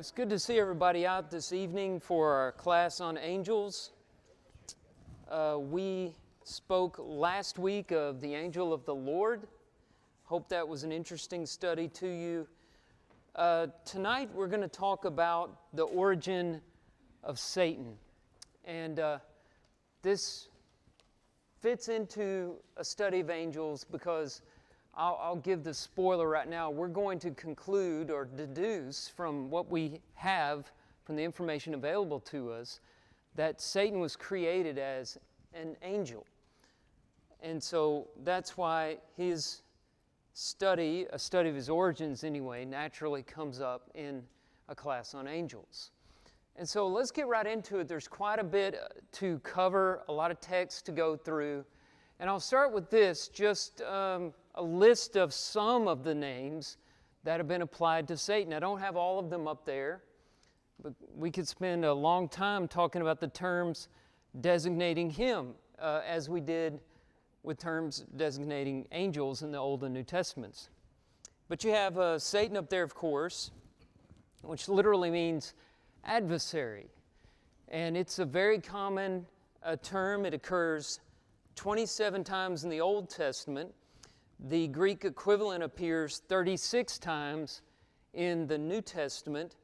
It's good to see everybody out this evening for our class on angels. We spoke last week of the angel of the Lord. Hope that was an interesting study to you. Tonight we're going to talk about the origin of Satan. And this fits into a study of angels because I'll give the spoiler right now. We're going to conclude or deduce from what we have, from the information available to us, that Satan was created as an angel. And so that's why his study, a study of his origins anyway, naturally comes up in a class on angels. And so let's get right into it. There's quite a bit to cover, a lot of text to go through. And I'll start with this, just a list of some of the names that have been applied to Satan. I don't have all of them up there, but we could spend a long time talking about the terms designating him, as we did with terms designating angels in the Old and New Testaments. But you have Satan up there, of course, which literally means adversary. And it's a very common term. It occurs 27 times in the Old Testament. The Greek equivalent appears 36 times in the New Testament.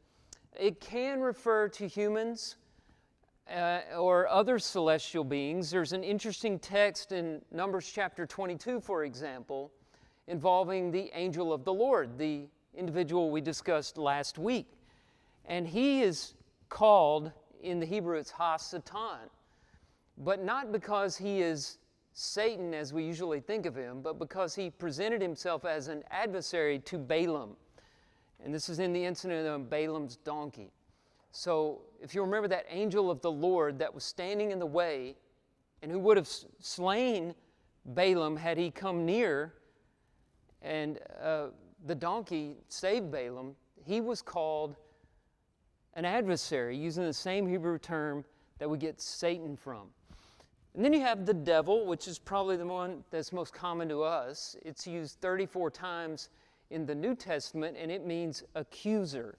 It can refer to humans or other celestial beings. There's an interesting text in Numbers chapter 22, for example, involving the angel of the Lord, the individual we discussed last week. And he is called, in the Hebrew it's Ha-Satan, but not because he is Satan as we usually think of him, but because he presented himself as an adversary to Balaam. And this is in the incident of Balaam's donkey. So if you remember that angel of the Lord that was standing in the way and who would have slain Balaam had he come near, and the donkey saved Balaam, he was called an adversary, using the same Hebrew term that we get Satan from. And then you have the devil, which is probably the one that's most common to us. It's used 34 times in the New Testament, and it means accuser.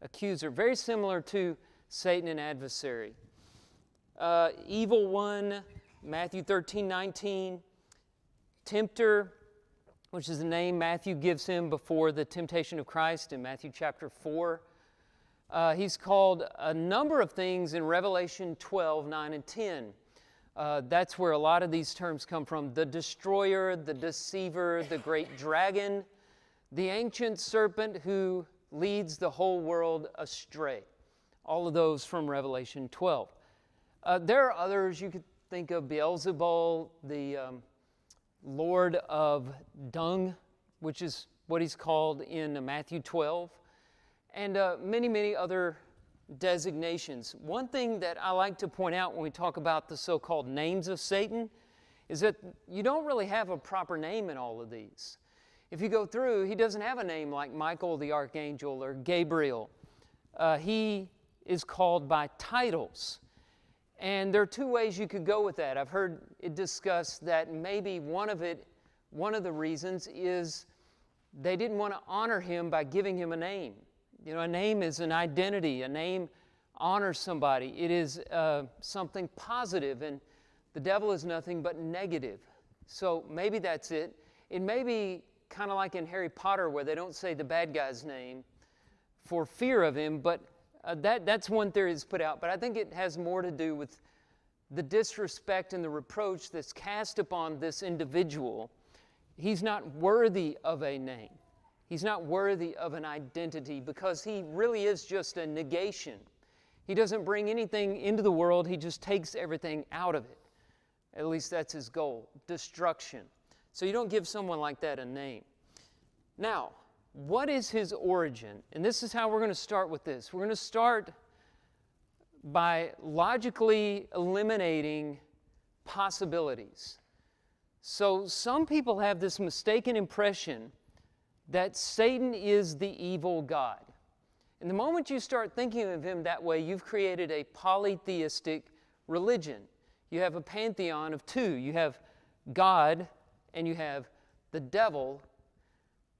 Accuser, very similar to Satan and adversary. Evil one, Matthew 13:19. Tempter, which is the name Matthew gives him before the temptation of Christ in Matthew chapter 4. He's called a number of things in Revelation 12, 9, and 10. That's where a lot of these terms come from. The destroyer, the deceiver, the great dragon, the ancient serpent who leads the whole world astray. All of those from Revelation 12. There are others. You could think of Beelzebul, the Lord of Dung, which is what he's called in Matthew 12. And many, many other designations. One thing that I like to point out when we talk about the so-called names of Satan is that you don't really have a proper name in all of these. If you go through, he doesn't have a name like Michael the Archangel or Gabriel. He is called by titles. And there are two ways you could go with that. I've heard it discussed that maybe one of the reasons is they didn't want to honor him by giving him a name. You know, a name is an identity. A name honors somebody. It is something positive, and the devil is nothing but negative. So maybe that's it. It may be kind of like in Harry Potter where they don't say the bad guy's name for fear of him, but that's one theory that's put out. But I think it has more to do with the disrespect and the reproach that's cast upon this individual. He's not worthy of a name. He's not worthy of an identity because he really is just a negation. He doesn't bring anything into the world. He just takes everything out of it. At least that's his goal, destruction. So you don't give someone like that a name. Now, what is his origin? And this is how we're going to start with this. We're going to start by logically eliminating possibilities. So some people have this mistaken impression that Satan is the evil God. And the moment you start thinking of him that way, you've created a polytheistic religion. You have a pantheon of two. You have God and you have the devil,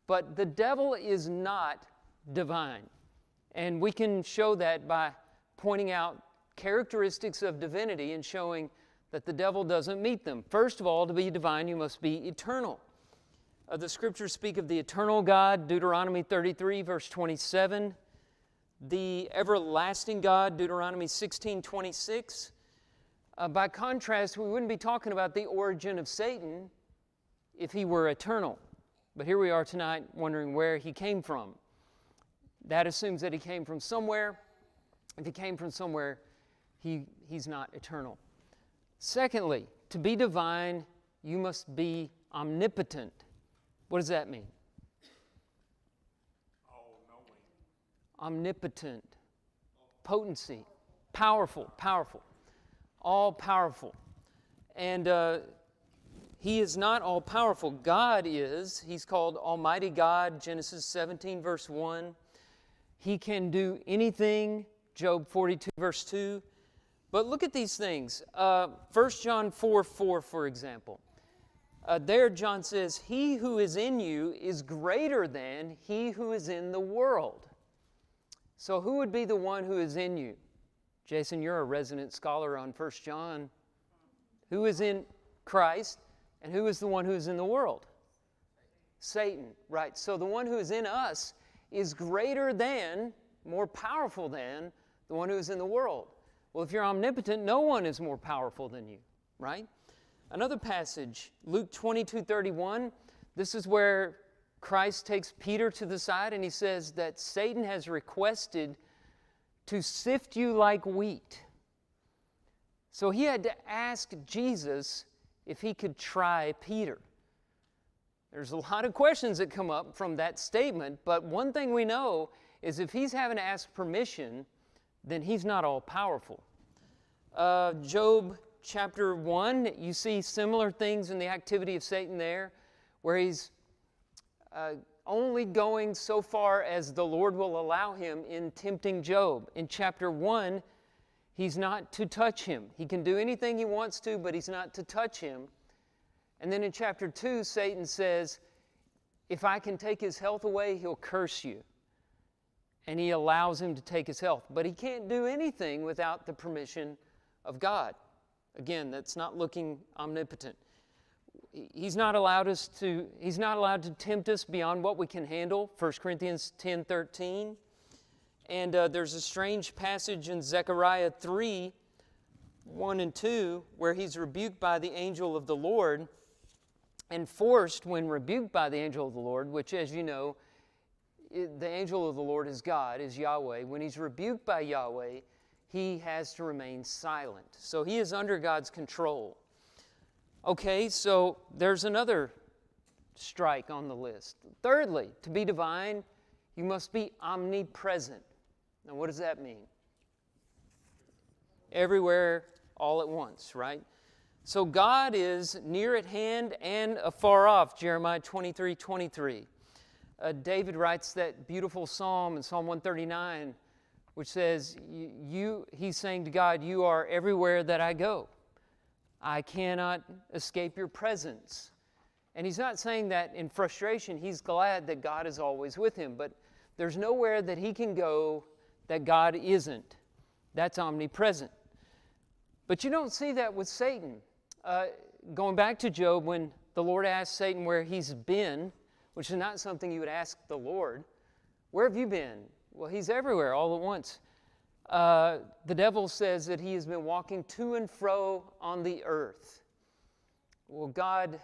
but the devil is not divine. And we can show that by pointing out characteristics of divinity and showing that the devil doesn't meet them. First of all, to be divine, you must be eternal. The scriptures speak of the eternal God, Deuteronomy 33, verse 27. The everlasting God, Deuteronomy 16:26. By contrast, we wouldn't be talking about the origin of Satan if he were eternal. But here we are tonight wondering where he came from. That assumes that he came from somewhere. If he came from somewhere, he's not eternal. Secondly, to be divine, you must be omnipotent. What does that mean? All-knowing. Omnipotent. Potency. Powerful. All-powerful. And he is not all-powerful. God is. He's called Almighty God, Genesis 17, verse 1. He can do anything, Job 42, verse 2. But look at these things. 1 John 4:4, for example. There John says, he who is in you is greater than he who is in the world. So who would be the one who is in you? Jason, you're a resident scholar on 1 John. Who is in Christ, and who is the one who is in the world? Satan, right. So the one who is in us is greater than, more powerful than, the one who is in the world. Well, if you're omnipotent, no one is more powerful than you, right? Another passage, Luke 22:31, this is where Christ takes Peter to the side and he says that Satan has requested to sift you like wheat. So he had to ask Jesus if he could try Peter. There's a lot of questions that come up from that statement, but one thing we know is if he's having to ask permission, then he's not all-powerful. Job chapter 1, you see similar things in the activity of Satan there, where he's only going so far as the Lord will allow him in tempting Job. In chapter 1, he's not to touch him. He can do anything he wants to, but he's not to touch him. And then in chapter 2, Satan says, if I can take his health away, he'll curse you. And he allows him to take his health. But he can't do anything without the permission of God. Again, that's not looking omnipotent. He's not allowed to tempt us beyond what we can handle, 1 Corinthians 10:13. And there's a strange passage in Zechariah 3, 1 and 2, where he's rebuked by the angel of the Lord, and forced when rebuked by the angel of the Lord, which, as you know, the angel of the Lord is God, is Yahweh. When he's rebuked by Yahweh, he has to remain silent. So he is under God's control. Okay, so there's another strike on the list. Thirdly, to be divine, you must be omnipresent. Now, what does that mean? Everywhere, all at once, right? So God is near at hand and afar off, Jeremiah 23:23. David writes that beautiful psalm in Psalm 139, which says, he's saying to God, you are everywhere that I go. I cannot escape your presence. And he's not saying that in frustration. He's glad that God is always with him. But there's nowhere that he can go that God isn't. That's omnipresent. But you don't see that with Satan. Going back to Job, when the Lord asked Satan where he's been, which is not something you would ask the Lord, where have you been? Well, he's everywhere all at once. The devil says that he has been walking to and fro on the earth. Well, God,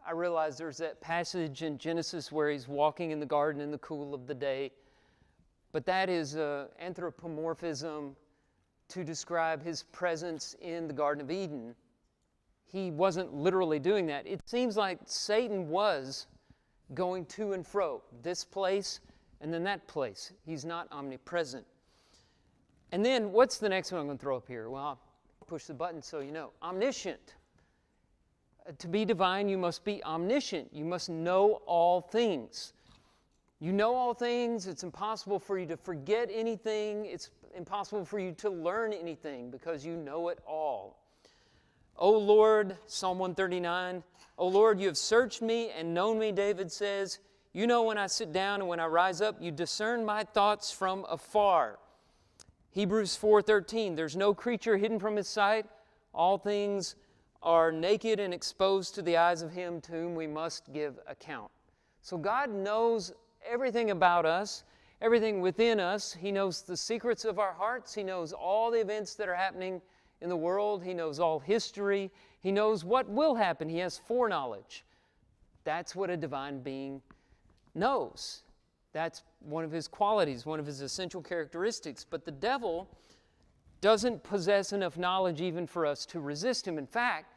I realize there's that passage in Genesis where he's walking in the garden in the cool of the day, but that is anthropomorphism to describe his presence in the Garden of Eden. He wasn't literally doing that. It seems like Satan was going to and fro, this place and then that place. He's not omnipresent. And then what's the next one I'm going to throw up here? Well, I'll push the button so you know. Omniscient. To be divine, you must be omniscient. You must know all things. You know all things. It's impossible for you to forget anything. It's impossible for you to learn anything because you know it all. O Lord, Psalm 139, O Lord, you have searched me and known me, David says. You know when I sit down and when I rise up, you discern my thoughts from afar. Hebrews 4:13, there's no creature hidden from his sight. All things are naked and exposed to the eyes of him to whom we must give account. So God knows everything about us, everything within us. He knows the secrets of our hearts. He knows all the events that are happening in the world. He knows all history. He knows what will happen. He has foreknowledge. That's what a divine being knows. That's one of his qualities, one of his essential characteristics. But the devil doesn't possess enough knowledge even for us to resist him. In fact,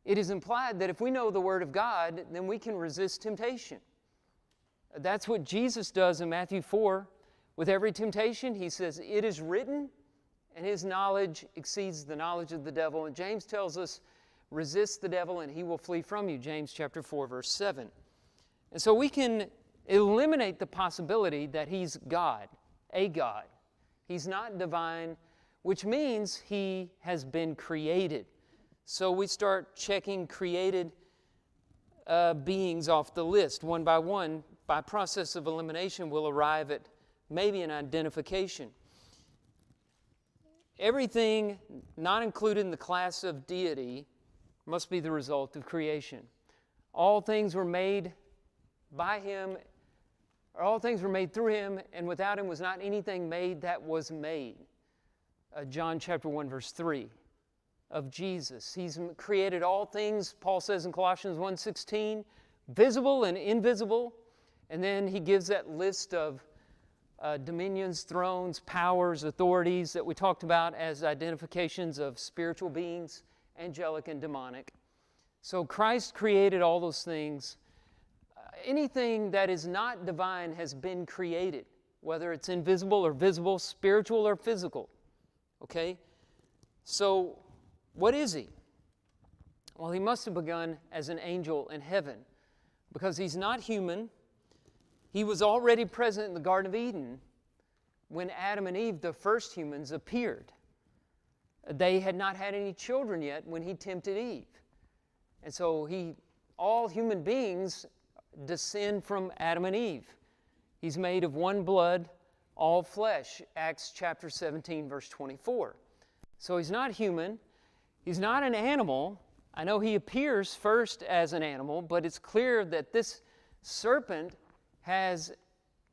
it is implied that if we know the Word of God, then we can resist temptation. That's what Jesus does in Matthew 4. With every temptation, he says, it is written, and his knowledge exceeds the knowledge of the devil. And James tells us, resist the devil and he will flee from you, James chapter 4, verse 7. And so we can eliminate the possibility that he's God, a God. He's not divine, which means he has been created. So we start checking created beings off the list. One by one, by process of elimination, we'll arrive at maybe an identification. Everything not included in the class of deity must be the result of creation. All things were made by him, or all things were made through him, and without him was not anything made that was made. John chapter 1, verse 3 of Jesus. He's created all things, Paul says in Colossians 1:16, visible and invisible. And then he gives that list of dominions, thrones, powers, authorities that we talked about as identifications of spiritual beings, angelic and demonic. So Christ created all those things. Anything that is not divine has been created, whether it's invisible or visible, spiritual or physical. Okay? So what is he? Well, he must have begun as an angel in heaven because he's not human. He was already present in the Garden of Eden when Adam and Eve, the first humans, appeared. They had not had any children yet when he tempted Eve. And so all human beings descend from Adam and Eve. He's made of one blood, all flesh, Acts chapter 17, verse 24. So he's not human. He's not an animal. I know he appears first as an animal, but it's clear that this serpent has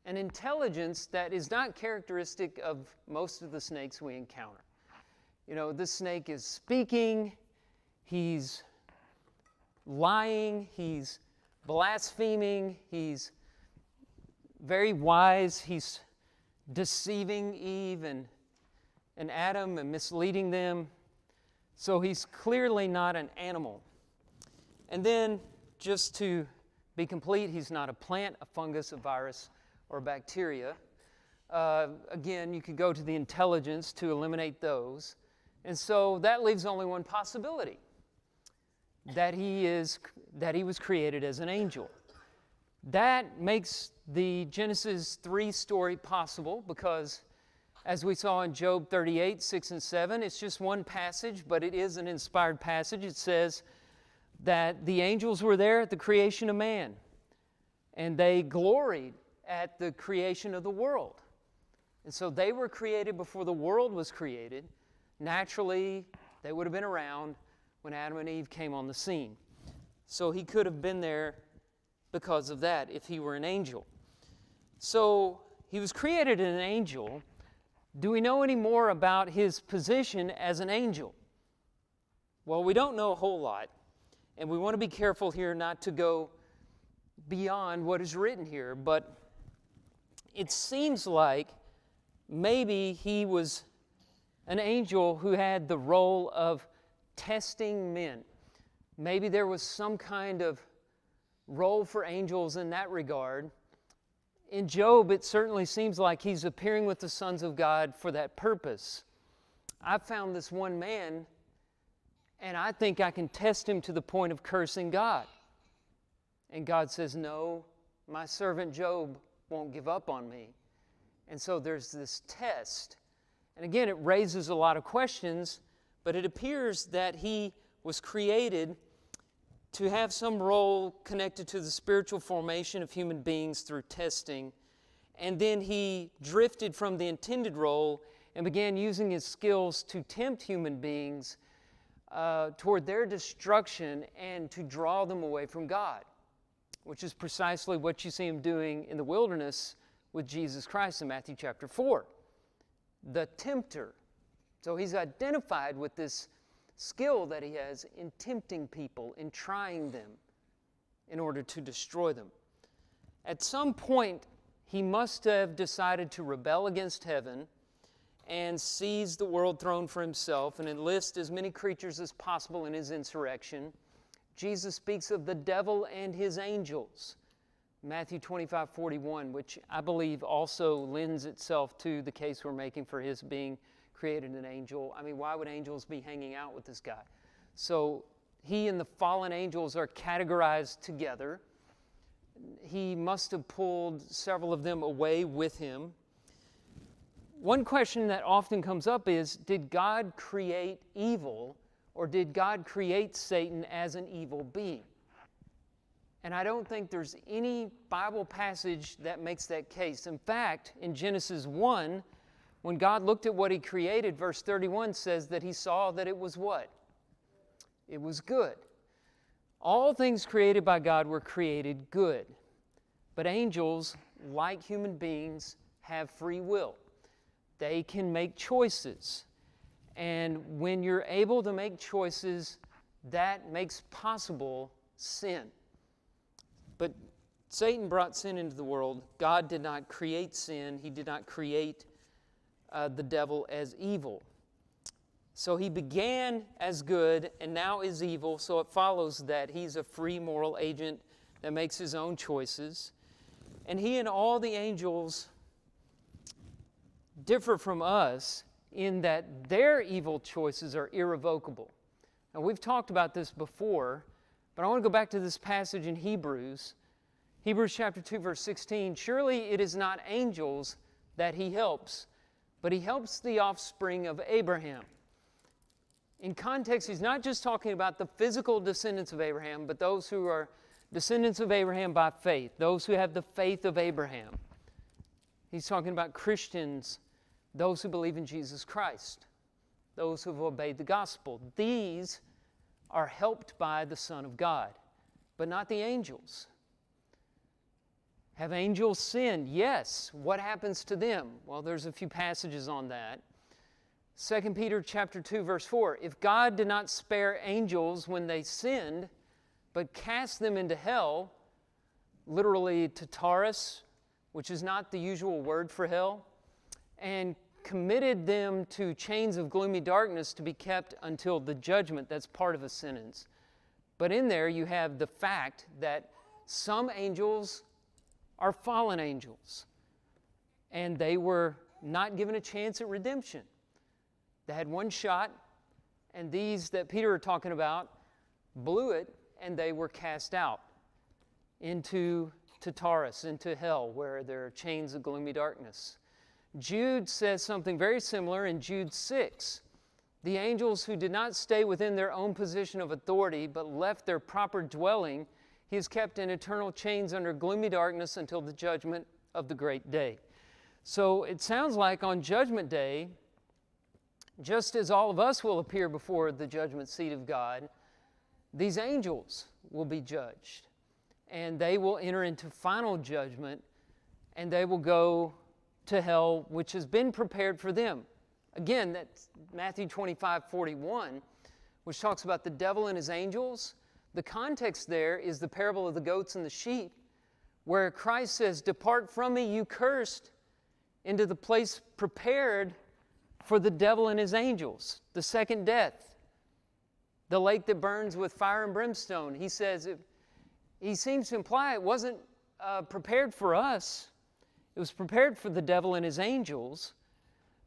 an intelligence that is not characteristic of most of the snakes we encounter. You know, this snake is speaking, he's lying, he's blaspheming, he's very wise, he's deceiving Eve and Adam and misleading them. So he's clearly not an animal. And then, just to be complete, he's not a plant, a fungus, a virus, or a bacteria. Again, you could go to the intelligence to eliminate those. And so that leaves only one possibility, that he was created as an angel. That makes the Genesis 3 story possible because, as we saw in Job 38, 6 and 7, it's just one passage, but it is an inspired passage. It says that the angels were there at the creation of man, and they gloried at the creation of the world. And so they were created before the world was created. Naturally, they would have been around when Adam and Eve came on the scene. So he could have been there because of that if he were an angel. So he was created an angel. Do we know any more about his position as an angel? Well, we don't know a whole lot, and we want to be careful here not to go beyond what is written here, but it seems like maybe he was an angel who had the role of testing men. Maybe there was some kind of role for angels in that regard. In Job, it certainly seems like he's appearing with the sons of God for that purpose. I've found this one man, and I think I can test him to the point of cursing God. And God says, no, my servant Job won't give up on me. And so there's this test. And again, it raises a lot of questions, but it appears that he was created to have some role connected to the spiritual formation of human beings through testing. And then he drifted from the intended role and began using his skills to tempt human beings toward their destruction and to draw them away from God, which is precisely what you see him doing in the wilderness with Jesus Christ in Matthew chapter 4. The tempter. So he's identified with this skill that he has in tempting people, in trying them in order to destroy them. At some point, he must have decided to rebel against heaven and seize the world throne for himself and enlist as many creatures as possible in his insurrection. Jesus speaks of the devil and his angels, Matthew 25:41, which I believe also lends itself to the case we're making for his being created an angel. I mean, why would angels be hanging out with this guy? So he and the fallen angels are categorized together. He must have pulled several of them away with him. One question that often comes up is, did God create evil, or did God create Satan as an evil being? And I don't think there's any Bible passage that makes that case. In fact, in Genesis 1, when God looked at what he created, verse 31 says that he saw that it was what? It was good. All things created by God were created good. But angels, like human beings, have free will. They can make choices. And when you're able to make choices, that makes possible sin. But Satan brought sin into the world. God did not create sin. He did not create the devil as evil. So he began as good and now is evil, so it follows that he's a free moral agent that makes his own choices. And he and all the angels differ from us in that their evil choices are irrevocable. Now, we've talked about this before, but I want to go back to this passage in Hebrews. Hebrews chapter 2, verse 16. Surely it is not angels that he helps, but he helps the offspring of Abraham. In context, he's not just talking about the physical descendants of Abraham, but those who are descendants of Abraham by faith, those who have the faith of Abraham. He's talking about Christians, those who believe in Jesus Christ, those who have obeyed the gospel. These are helped by the Son of God, but not the angels. Have angels sinned? Yes. What happens to them? Well, there's a few passages on that. 2 Peter chapter 2, verse 4. If God did not spare angels when they sinned, but cast them into hell, literally Tartarus, which is not the usual word for hell, and committed them to chains of gloomy darkness to be kept until the judgment. That's part of a sentence. But in there you have the fact that some angels are fallen angels, and they were not given a chance at redemption. They had one shot, and these that Peter are talking about blew it, and they were cast out into Tartarus, into hell, where there are chains of gloomy darkness. Jude says something very similar in Jude 6. The angels who did not stay within their own position of authority, but left their proper dwelling, he is kept in eternal chains under gloomy darkness until the judgment of the great day. So it sounds like on Judgment Day, just as all of us will appear before the judgment seat of God, these angels will be judged. And they will enter into final judgment, and they will go to hell, which has been prepared for them. Again, that's Matthew 25:41, which talks about the devil and his angels. The context there is the parable of the goats and the sheep, where Christ says, "Depart from me, you cursed, into the place prepared for the devil and his angels," the second death, the lake that burns with fire and brimstone. He says, he seems to imply it wasn't prepared for us. It was prepared for the devil and his angels.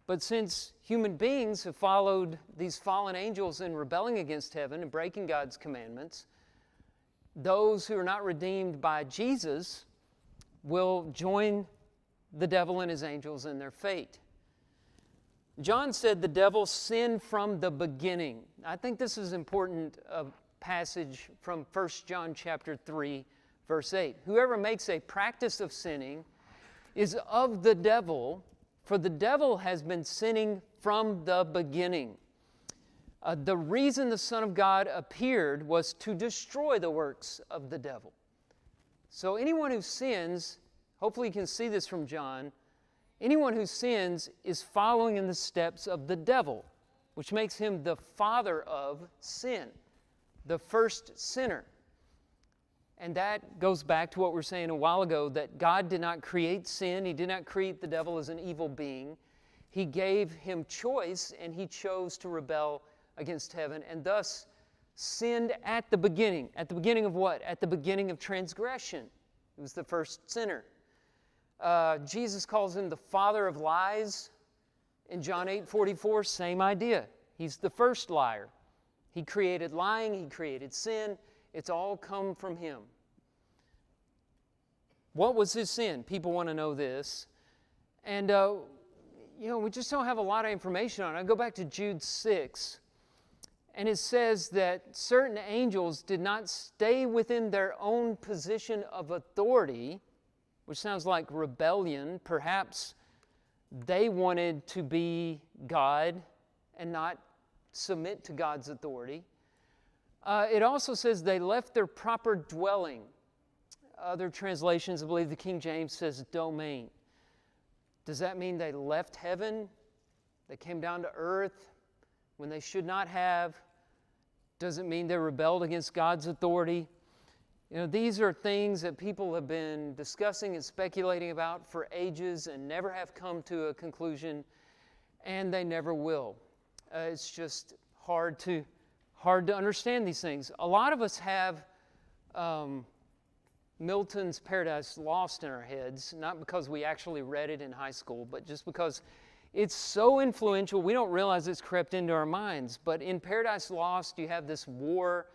But since human beings have followed these fallen angels in rebelling against heaven and breaking God's commandments, those who are not redeemed by Jesus will join the devil and his angels in their fate. John said the devil sinned from the beginning. I think this is important passage from 1 John chapter 3, verse 8. Whoever makes a practice of sinning is of the devil, for the devil has been sinning from the beginning. The reason the Son of God appeared was to destroy the works of the devil. So anyone who sins, hopefully you can see this from John, anyone who sins is following in the steps of the devil, which makes him the father of sin, the first sinner. And that goes back to what we were saying a while ago, that God did not create sin. He did not create the devil as an evil being. He gave him choice, and he chose to rebel against heaven, and thus sinned at the beginning. At the beginning of what? At the beginning of transgression. He was the first sinner. Jesus calls him the father of lies. In John 8:44, same idea. He's the first liar. He created lying. He created sin. It's all come from him. What was his sin? People want to know this. And, we just don't have a lot of information on it. I go back to Jude 6, and it says that certain angels did not stay within their own position of authority, which sounds like rebellion. Perhaps they wanted to be God and not submit to God's authority. It also says they left their proper dwelling. Other translations, I believe the King James says domain. Does that mean they left heaven? They came down to earth when they should not have? Does it mean they rebelled against God's authority? These are things that people have been discussing and speculating about for ages and never have come to a conclusion, and they never will. It's just hard to understand these things. A lot of us have Milton's Paradise Lost in our heads, not because we actually read it in high school, but just because it's so influential, we don't realize it's crept into our minds. But in Paradise Lost, you have this war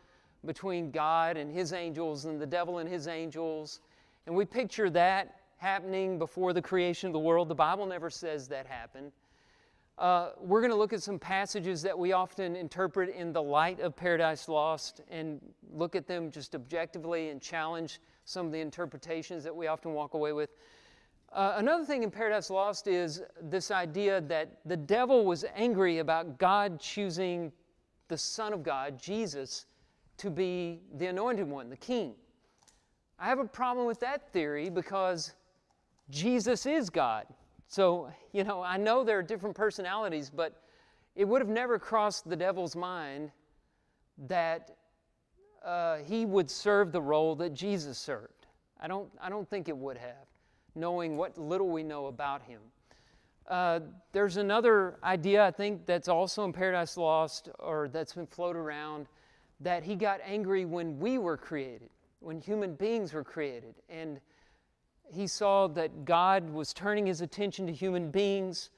between God and his angels and the devil and his angels. And we picture that happening before the creation of the world. The Bible never says that happened. We're going to look at some passages that we often interpret in the light of Paradise Lost and look at them just objectively and challenge some of the interpretations that we often walk away with. Another thing in Paradise Lost is this idea that the devil was angry about God choosing the Son of God, Jesus, to be the anointed one, the king. I have a problem with that theory because Jesus is God. So, I know there are different personalities, but it would have never crossed the devil's mind that he would serve the role that Jesus served. I don't think it would have, knowing what little we know about him. There's another idea, I think, that's also in Paradise Lost, or that's been floated around, that he got angry when we were created, when human beings were created. And he saw that God was turning his attention to human beings,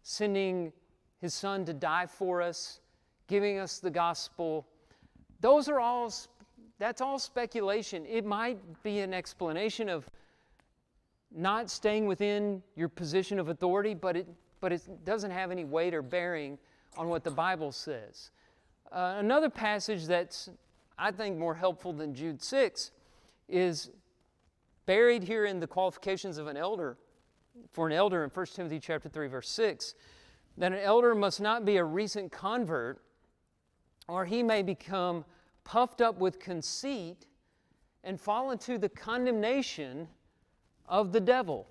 sending his Son to die for us, giving us the gospel. That's all speculation. It might be an explanation of not staying within your position of authority, but it doesn't have any weight or bearing on what the Bible says. Another passage that's, I think, more helpful than Jude 6 is buried here in the qualifications of an elder, for an elder in 1 Timothy chapter 3, verse 6, that an elder must not be a recent convert, or he may become puffed up with conceit and fall into the condemnation of the devil.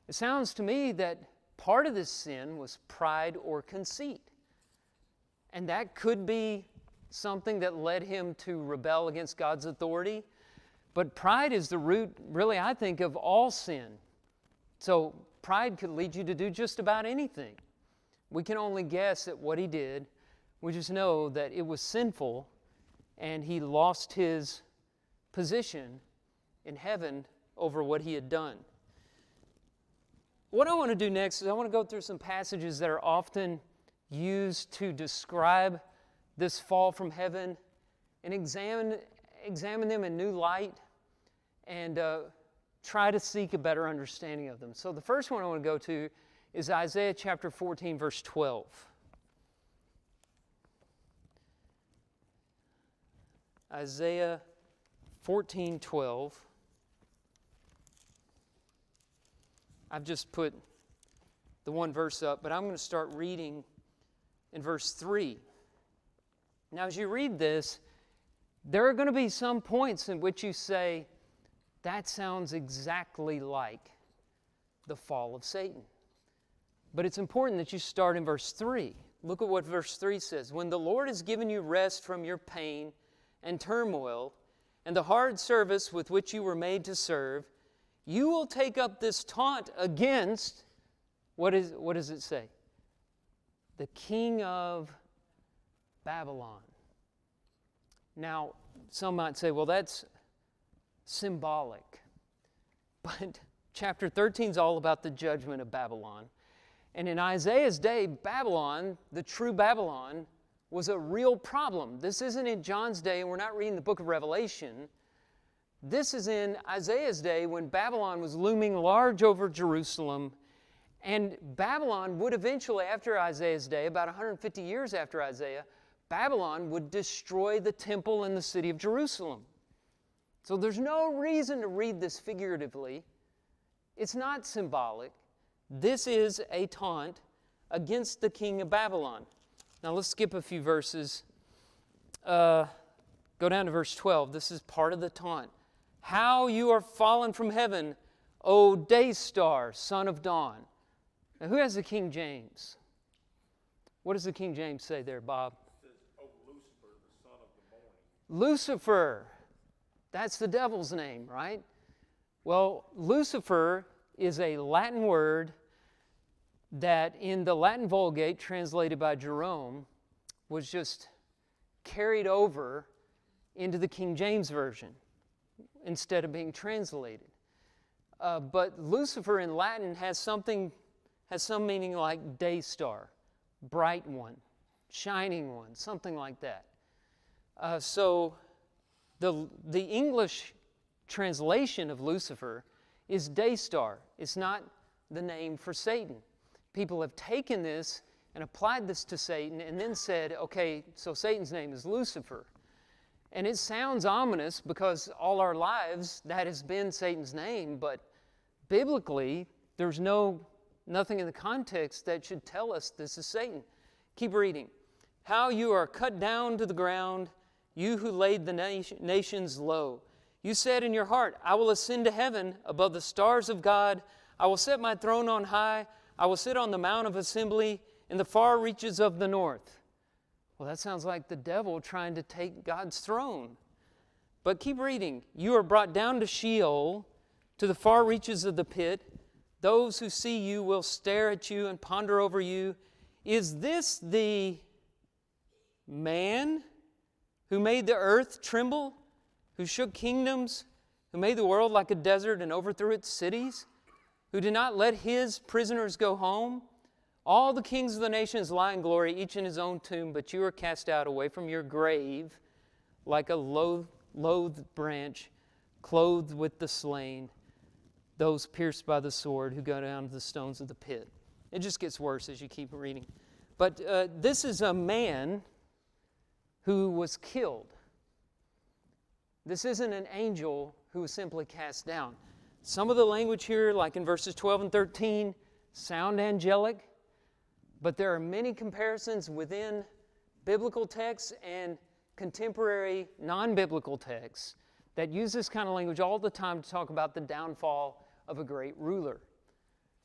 It sounds to me that part of this sin was pride or conceit. And that could be something that led him to rebel against God's authority. But pride is the root, really, I think, of all sin. So pride could lead you to do just about anything. We can only guess at what he did. We just know that it was sinful, and he lost his position in heaven over what he had done. What I want to do next is I want to go through some passages that are often used to describe this fall from heaven and examine them in new light and try to seek a better understanding of them. So the first one I want to go to is Isaiah chapter 14, verse 12. Isaiah 14:12. I've just put the one verse up, but I'm going to start reading in verse 3. Now, as you read this, there are going to be some points in which you say, that sounds exactly like the fall of Satan. But it's important that you start in verse 3. Look at what verse 3 says. When the Lord has given you rest from your pain and turmoil and the hard service with which you were made to serve, you will take up this taunt against, what does it say? The king of Babylon. Now, some might say, well, that's symbolic. But chapter 13 is all about the judgment of Babylon. And in Isaiah's day, Babylon, the true Babylon, was a real problem. This isn't in John's day, and we're not reading the book of Revelation. This is in Isaiah's day when Babylon was looming large over Jerusalem. And Babylon would eventually, after Isaiah's day, about 150 years after Isaiah, Babylon would destroy the temple and the city of Jerusalem. So there's no reason to read this figuratively. It's not symbolic. This is a taunt against the king of Babylon. Now let's skip a few verses. Go down to verse 12. This is part of the taunt. How you are fallen from heaven, O day star, son of dawn. Now who has the King James? What does the King James say there, Bob? It says, O Lucifer, the son of the morning. Lucifer. That's the devil's name, right? Well, Lucifer is a Latin word that in the Latin Vulgate, translated by Jerome, was just carried over into the King James Version instead of being translated. But Lucifer in Latin has some meaning like day star, bright one, shining one, something like that. So the English translation of Lucifer is day star. It's not the name for Satan. People have taken this and applied this to Satan and then said, okay, so Satan's name is Lucifer. And it sounds ominous because all our lives that has been Satan's name, but biblically there's nothing in the context that should tell us this is Satan. Keep reading. How you are cut down to the ground, you who laid the nations low. You said in your heart, I will ascend to heaven above the stars of God. I will set my throne on high. I will sit on the mount of assembly in the far reaches of the north. Well, that sounds like the devil trying to take God's throne. But keep reading. You are brought down to Sheol, to the far reaches of the pit. Those who see you will stare at you and ponder over you. Is this the man who made the earth tremble, who shook kingdoms, who made the world like a desert and overthrew its cities, who did not let his prisoners go home? All the kings of the nations lie in glory, each in his own tomb, but you are cast out away from your grave like a loathed branch, clothed with the slain, those pierced by the sword who go down to the stones of the pit. It just gets worse as you keep reading. But this is a man who was killed. This isn't an angel who was simply cast down. Some of the language here, like in verses 12 and 13, sound angelic, but there are many comparisons within biblical texts and contemporary non-biblical texts that use this kind of language all the time to talk about the downfall of a great ruler.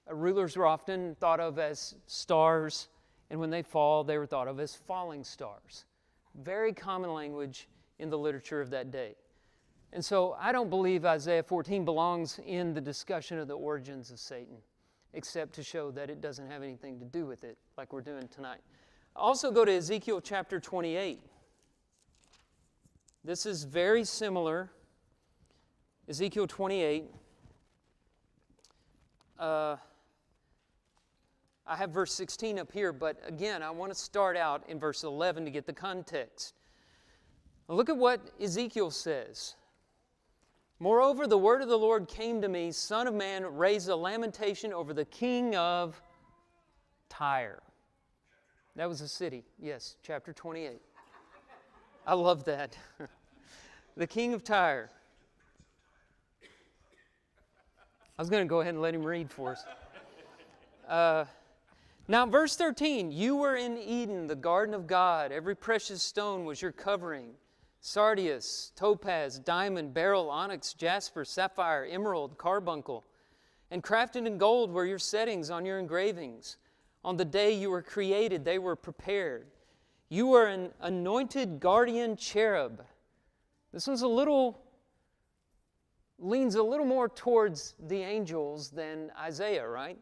Rulers were often thought of as stars, and when they fall, they were thought of as falling stars. Very common language in the literature of that day. And so I don't believe Isaiah 14 belongs in the discussion of the origins of Satan, except to show that it doesn't have anything to do with it, like we're doing tonight. Also go to Ezekiel chapter 28. This is very similar. Ezekiel 28. I have verse 16 up here, but again, I want to start out in verse 11 to get the context. Look at what Ezekiel says. Moreover, the word of the Lord came to me, Son of man, raise a lamentation over the king of Tyre. That was a city. Yes, chapter 28. I love that. the king of Tyre. I was going to go ahead and let him read for us. Now, verse 13, you were in Eden, the garden of God. Every precious stone was your covering. Sardius, topaz, diamond, beryl, onyx, jasper, sapphire, emerald, carbuncle. And crafted in gold were your settings on your engravings. On the day you were created, they were prepared. You were an anointed guardian cherub. This one's leans a little more towards the angels than Isaiah, right?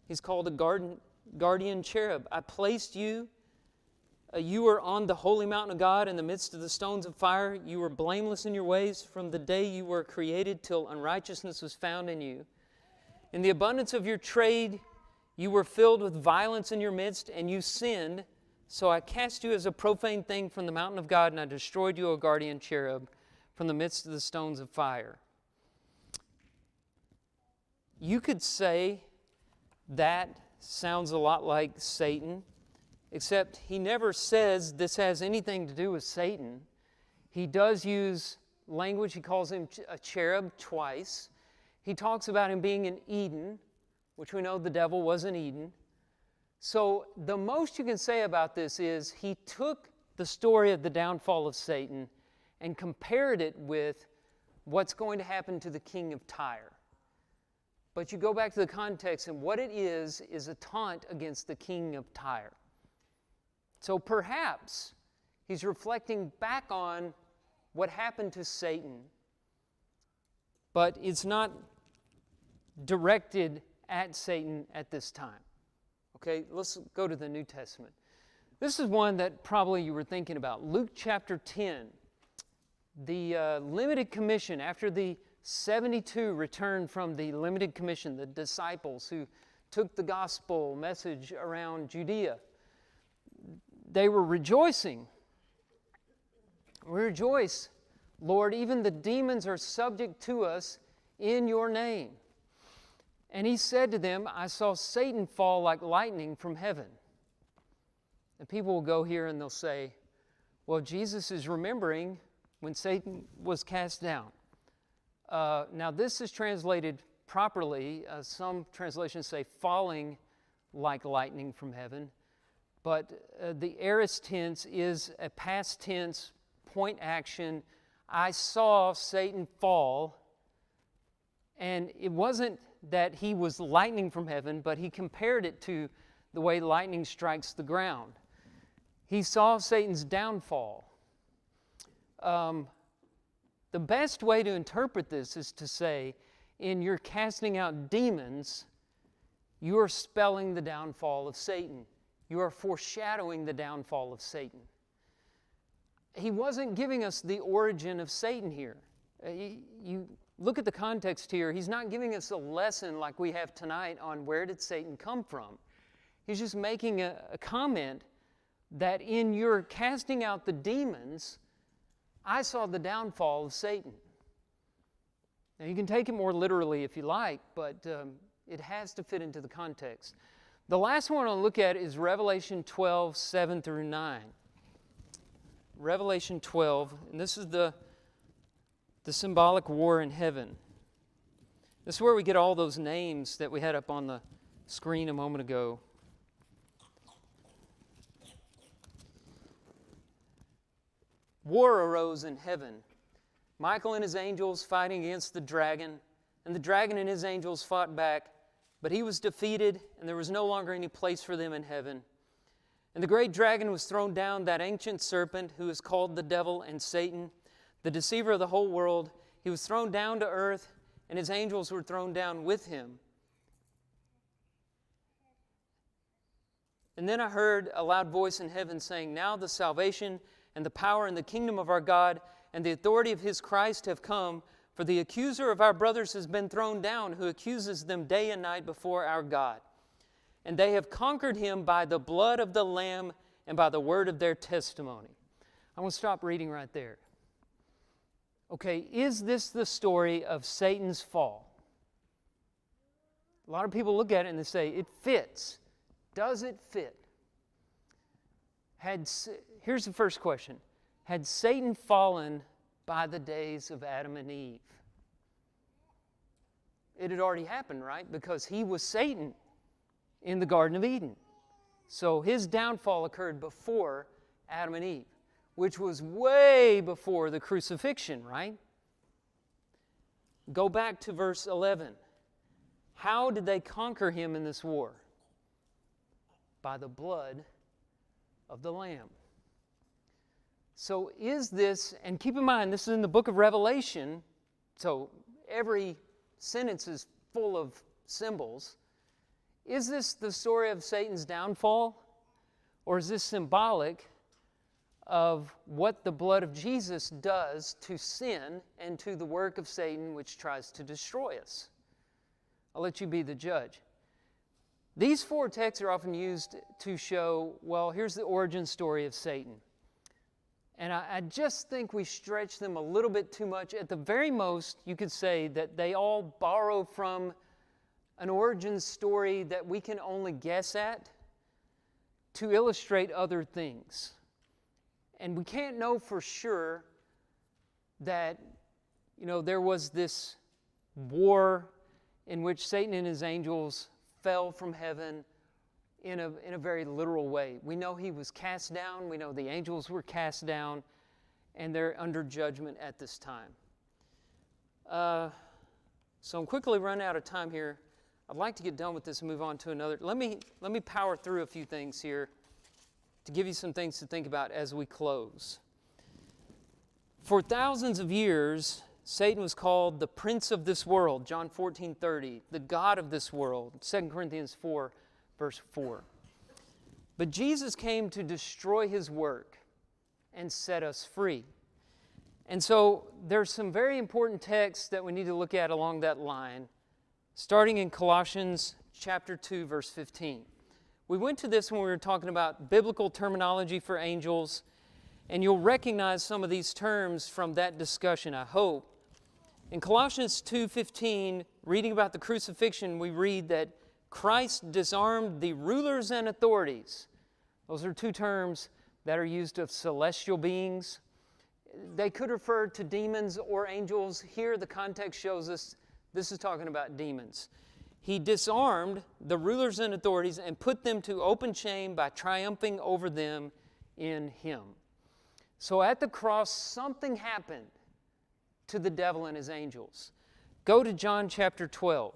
He's called a guardian cherub. I placed you. You were on the holy mountain of God in the midst of the stones of fire. You were blameless in your ways from the day you were created till unrighteousness was found in you. In the abundance of your trade, you were filled with violence in your midst, and you sinned. So I cast you as a profane thing from the mountain of God, and I destroyed you, O guardian cherub, from the midst of the stones of fire. You could say that sounds a lot like Satan, except he never says this has anything to do with Satan. He does use language. He calls him a cherub twice. He talks about him being in Eden, which we know the devil was in Eden. So the most you can say about this is he took the story of the downfall of Satan and compared it with what's going to happen to the king of Tyre. But you go back to the context, and what it is a taunt against the king of Tyre. So perhaps he's reflecting back on what happened to Satan, but it's not directed at Satan at this time. Okay, let's go to the New Testament. This is one that probably you were thinking about. Luke chapter 10, the limited commission after the 72 returned from the limited commission, the disciples who took the gospel message around Judea. They were rejoicing. We rejoice, Lord, even the demons are subject to us in your name. And he said to them, I saw Satan fall like lightning from heaven. And people will go here and they'll say, well, Jesus is remembering when Satan was cast down. Now, this is translated properly. Some translations say falling like lightning from heaven. But the aorist tense is a past tense, point action. I saw Satan fall. And it wasn't that he was lightning from heaven, but he compared it to the way lightning strikes the ground. He saw Satan's downfall. The best way to interpret this is to say, in your casting out demons, you are spelling the downfall of Satan. You are foreshadowing the downfall of Satan. He wasn't giving us the origin of Satan here. You look at the context here. He's not giving us a lesson like we have tonight on where did Satan come from. He's just making a comment that in your casting out the demons, I saw the downfall of Satan. Now, you can take it more literally if you like, but it has to fit into the context. The last one I'll look at is Revelation 12, 7 through 9. Revelation 12, and this is the symbolic war in heaven. This is where we get all those names that we had up on the screen a moment ago. War arose in heaven. Michael and his angels fighting against the dragon, and the dragon and his angels fought back, but he was defeated, and there was no longer any place for them in heaven. And the great dragon was thrown down, that ancient serpent who is called the devil and Satan, the deceiver of the whole world. He was thrown down to earth, and his angels were thrown down with him. And then I heard a loud voice in heaven saying, now the salvation and the power and the kingdom of our God and the authority of his Christ have come, for the accuser of our brothers has been thrown down, who accuses them day and night before our God. And they have conquered him by the blood of the Lamb and by the word of their testimony. I'm going to stop reading right there. Okay, is this the story of Satan's fall? A lot of people look at it and they say, it fits. Does it fit? Here's the first question. Had Satan fallen by the days of Adam and Eve. It had already happened, right? Because he was Satan in the Garden of Eden. So his downfall occurred before Adam and Eve, which was way before the crucifixion, right? Go back to verse 11. How did they conquer him in this war? By the blood of the Lamb. So is this, and keep in mind, this is in the book of Revelation, so every sentence is full of symbols. Is this the story of Satan's downfall? Or is this symbolic of what the blood of Jesus does to sin and to the work of Satan which tries to destroy us? I'll let you be the judge. These four texts are often used to show, well, here's the origin story of Satan. And I just think we stretch them a little bit too much. At the very most, you could say that they all borrow from an origin story that we can only guess at to illustrate other things. And we can't know for sure that, there was this war in which Satan and his angels fell from heaven in a very literal way. We know he was cast down. We know the angels were cast down, and they're under judgment at this time. So I'm quickly running out of time here. I'd like to get done with this and move on to another. Let me power through a few things here to give you some things to think about as we close. For thousands of years, Satan was called the prince of this world, John 14:30, the god of this world, 2 Corinthians 4, verse 4. But Jesus came to destroy his work and set us free. And so there's some very important texts that we need to look at along that line, starting in Colossians chapter 2, verse 15. We went to this when we were talking about biblical terminology for angels, and you'll recognize some of these terms from that discussion, I hope. In Colossians 2:15, reading about the crucifixion, we read that Christ disarmed the rulers and authorities. Those are two terms that are used of celestial beings. They could refer to demons or angels. Here, the context shows us this is talking about demons. He disarmed the rulers and authorities and put them to open shame by triumphing over them in him. So at the cross, something happened to the devil and his angels. Go to John chapter 12.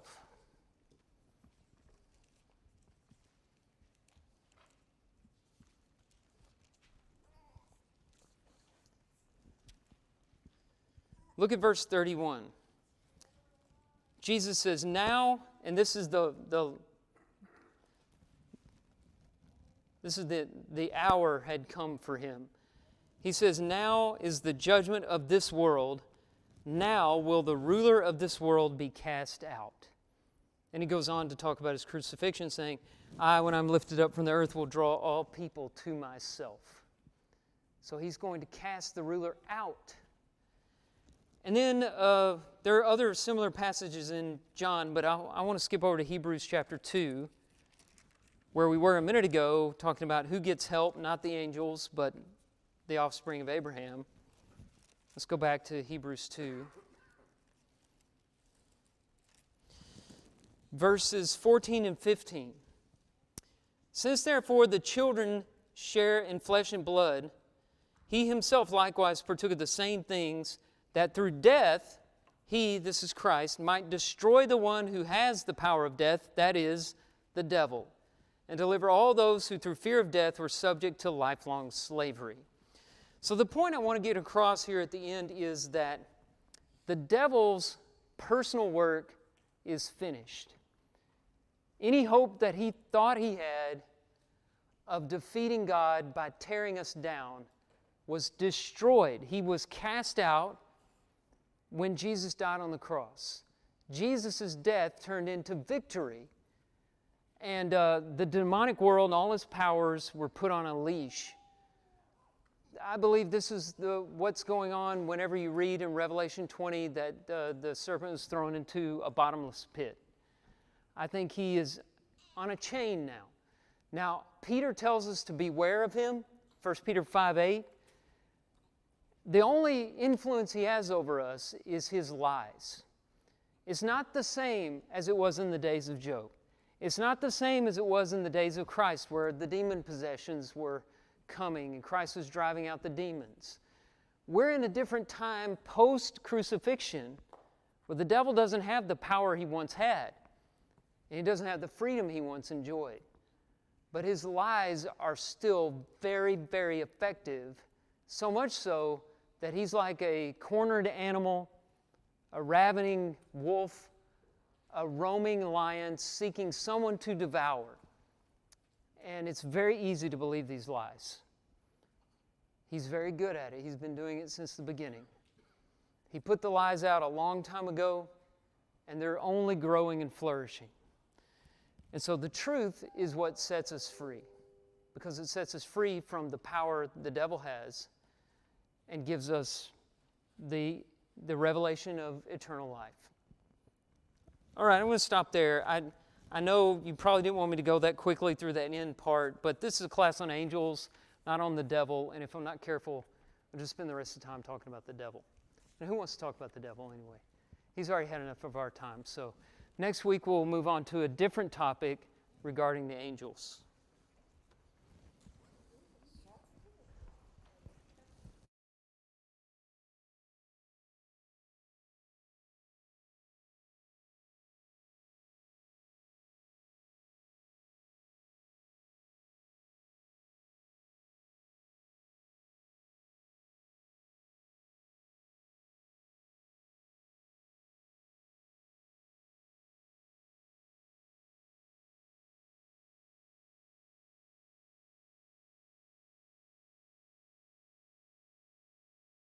Look at verse 31. Jesus says, now, and this is the hour had come for him. He says, now is the judgment of this world. Now will the ruler of this world be cast out. And he goes on to talk about his crucifixion, saying, I, when I'm lifted up from the earth, will draw all people to myself. So he's going to cast the ruler out. And then there are other similar passages in John, but I want to skip over to Hebrews chapter 2, where we were a minute ago, talking about who gets help, not the angels, but the offspring of Abraham. Let's go back to Hebrews 2. Verses 14 and 15. Since therefore the children share in flesh and blood, he himself likewise partook of the same things, that through death he, this is Christ, might destroy the one who has the power of death, that is, the devil, and deliver all those who through fear of death were subject to lifelong slavery. So the point I want to get across here at the end is that the devil's personal work is finished. Any hope that he thought he had of defeating God by tearing us down was destroyed. He was cast out when Jesus died on the cross. Jesus' death turned into victory. And the demonic world and all his powers were put on a leash. I believe this is what's going on whenever you read in Revelation 20 that the serpent was thrown into a bottomless pit. I think he is on a chain now. Now, Peter tells us to beware of him, 1 Peter 5:8. the only influence he has over us is his lies. It's not the same as it was in the days of Job. It's not the same as it was in the days of Christ, where the demon possessions were coming and Christ was driving out the demons. We're in a different time post-crucifixion, where the devil doesn't have the power he once had, and he doesn't have the freedom he once enjoyed. But his lies are still very, very effective, so much so that he's like a cornered animal, a ravening wolf, a roaming lion seeking someone to devour. And it's very easy to believe these lies. He's very good at it. He's been doing it since the beginning. He put the lies out a long time ago, and they're only growing and flourishing. And so the truth is what sets us free, because it sets us free from the power the devil has and gives us the revelation of eternal life. All right, I'm going to stop there. I know you probably didn't want me to go that quickly through that end part, but this is a class on angels, not on the devil, and if I'm not careful, I'll just spend the rest of the time talking about the devil. And who wants to talk about the devil anyway? He's already had enough of our time. So next week we'll move on to a different topic regarding the angels.